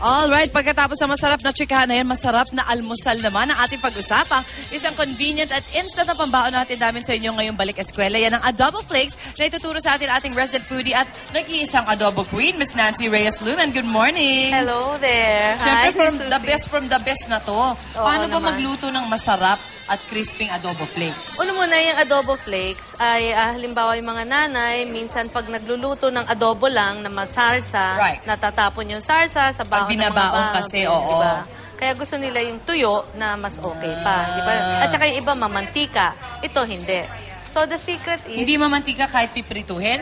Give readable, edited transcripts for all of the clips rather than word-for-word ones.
Alright, pagkatapos sa masarap na chikahan na yan, masarap na almusal naman ang ating pag-usapang. Isang convenient at instant na pambaon natin namin sa inyo ngayong balik eskwela. Yan ang adobo flakes na ituturo sa atin ating resident foodie at nag-iisang adobo queen, Miss Nancy Reyes-Luman. Good morning! Hello there! Siyempre, Hi, from the best na to. Paano ba magluto ng masarap at crisping adobo flakes? Una muna, yung adobo flakes ay halimbawa yung mga nanay, minsan pag nagluluto ng adobo lang na masarsa, natatapon yung sarsa sa baon ng mga binabaon kasi, oo. Diba? Kaya gusto nila yung tuyo na mas okay pa. Diba? At saka yung iba mamantika. Ito hindi. So the secret is... Hindi mamantika kahit piprituhin?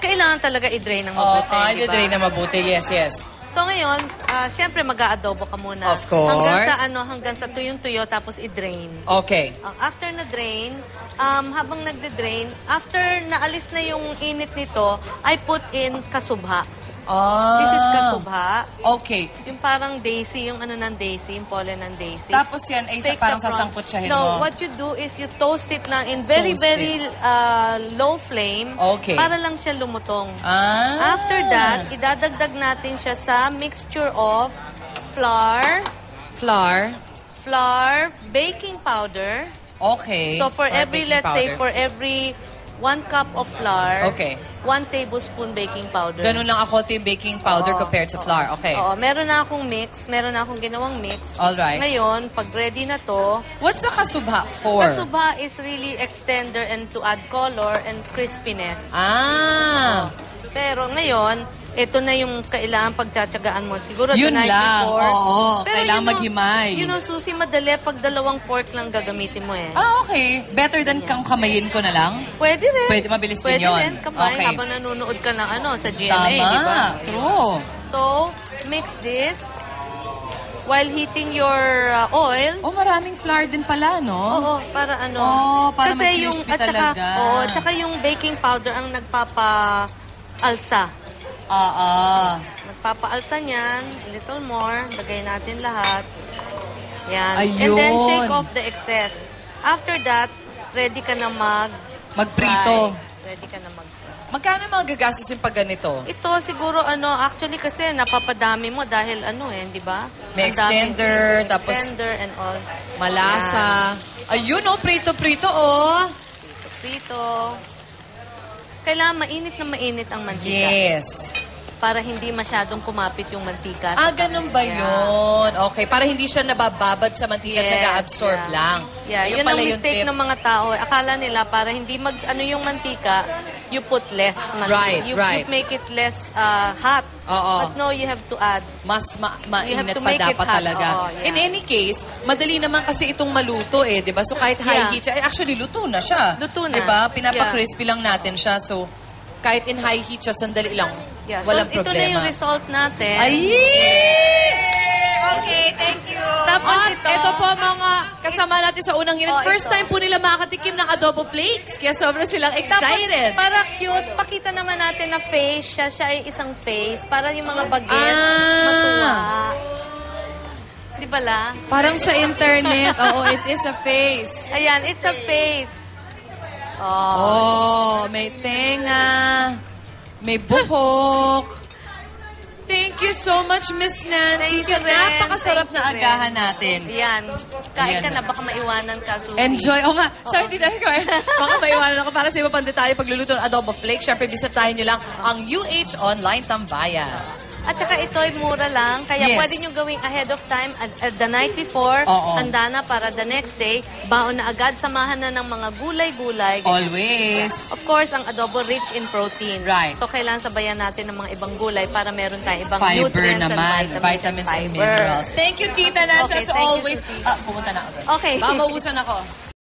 Kailangan talaga i-drain ng mabuti. Oo, i-drain na mabuti. Yes, yes. So ngayon, syempre mag-aadobo ka muna. Of course. Hanggang sa tuyong-tuyo tapos i-drain. Okay. After na drain, habang nagde-drain, after naalis na yung init nito, I put in kasubha. This is kasubha. Okay. Yung parang daisy, yung ano ng daisy, yung pollen ng daisy. Tapos yan ay parang sasangkutsahin mo. No, what you do is you toast it lang in very low flame. Okay. Para lang siya lumutong. After that, idadagdag natin siya sa mixture of flour, baking powder. Okay. So for every, let's say, for every 1 cup of flour, 1 tablespoon baking powder. Ganun lang ako yung baking powder compared sa flour. Okay. Oo, meron na akong mix. Meron na akong ginawang mix. Alright. Ngayon, pag ready na to... What's the kasubha for? Kasubha is really extender and to add color and crispiness. Pero ngayon, ito na yung kailangan pagtsatsagaan mo. Siguro yun the night lang. before. Oo, pero kailangan maghimay. You know, Susie, madali pag 2 fork lang gagamitin mo eh. Okay. Better than kang kamayin ko na lang? Pwede rin. Pwede, mabilis din yun. Pwede rin, kamay, habang nanonood ka ng sa GMA, di ba? True. So, mix this while heating your oil. Maraming flour din pala, no? Oo, para para kasi mag-crispy talaga. Tsaka yung baking powder ang nagpapa-alsa. Nagpapaalsa niyan, a little more, lagay natin lahat. Yan. Ayun. And then shake off the excess. After that, ready ka na magprito. Ready ka na Magkano mga gagastusin pag ganito? Ito siguro actually kasi napapadami mo dahil di ba? May extender, tapos extender and all. Malasa. Ayun prito-prito Prito. Kailangan mainit ang mantika. Yes. Para hindi masyadong kumapit yung mantika. Ganun ba yun? Okay, para hindi siya nabababad sa mantika at nag-absorb lang. Yeah, yun ang mistake ng mga tao. Akala nila para hindi yung mantika, you put less mantika. You make it less hot. But no, you have to add. Mas mainit pa dapat talaga. In any case, madali naman kasi itong maluto di ba? So kahit high heat siya, actually luto na siya. Luto na. Di ba? Pinapa-crispy lang natin siya. So kahit in high heat siya, sandali lang. Walang problema. Ito na yung result natin. Okay, thank you. Tapos ito po mga kasama natin sa unang hirit. First time po nila makakatikim ng adobo flakes. Kaya sobrang silang excited. Tapos, para cute, pakita naman natin na face siya. Siya ay isang face. Para yung mga baget, matuwa. Di ba la? Parang sa internet. It is a face. Ayan, it's a face. May tenga. May buhok. Thank you so much, Miss Nancy. Sa napakasarap na agahan natin. Yan. Kain ka na, baka maiwanan ka, Susie. Enjoy. Nga. Sorry, tita ko. Baka maiwanan ako para sa iba pang detalye pagluluto ng adobo flakes. Siyempre, bisitahin nyo lang ang UH Online Tambayan. At saka ito ay mura lang. Kaya pwede nyo gawing ahead of time at the night before. Handa na para the next day. Baon na agad. Samahan na ng mga gulay-gulay. Always. Of course, ang adobo rich in protein. So, kailangan sabayan natin ng mga ibang gulay para meron tayong ibang nutrients naman. Vitamins and minerals. Thank you, Tita Nancy. As always. Pumunta na ako. Okay. Baka maubusan ako.